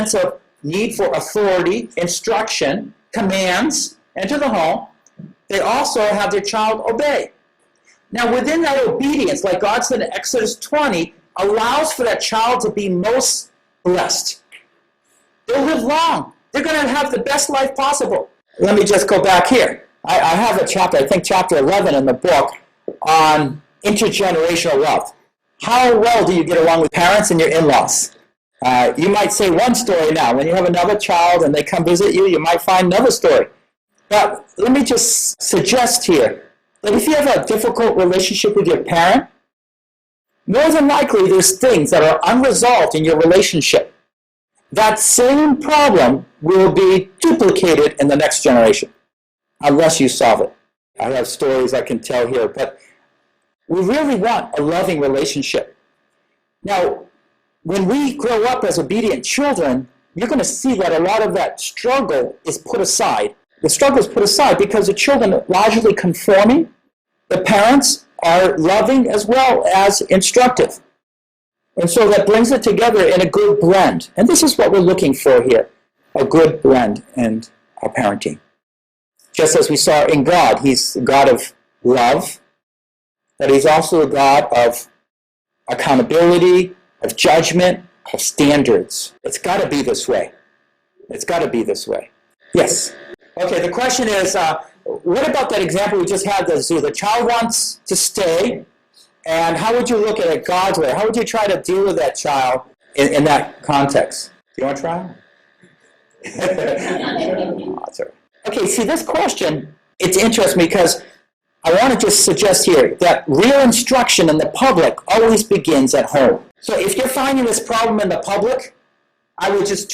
sense of need for authority, instruction, commands enter the home. They also have their child obey. Now, within that obedience, like God said in Exodus 20, allows for that child to be most blessed. They'll live long. They're going to have the best life possible. Let me just go back here. I have a chapter, I think chapter 11 in the book, on intergenerational love. How well do you get along with parents and your in-laws? You might say one story now. When you have another child and they come visit you, you might find another story. But let me just suggest here that if you have a difficult relationship with your parent, more than likely there's things that are unresolved in your relationship. That same problem will be duplicated in the next generation, unless you solve it. I have stories I can tell here, but we really want a loving relationship. Now, when we grow up as obedient children, you're going to see that a lot of that struggle is put aside. The struggle is put aside because the children are largely conforming. The parents are loving as well as instructive. And so that brings it together in a good blend. And this is what we're looking for here, a good blend in our parenting. Just as we saw in God, he's the God of love, but he's also a God of accountability, of judgment, of standards. It's got to be this way. It's got to be this way. Yes. Okay, the question is, what about that example we just had, the zoo? The child wants to stay, and how would you look at it God's way? How would you try to deal with that child in that context? Do you want to try? Okay, see, this question, it's interesting because I want to just suggest here that real instruction in the public always begins at home. So if you're finding this problem in the public, I would just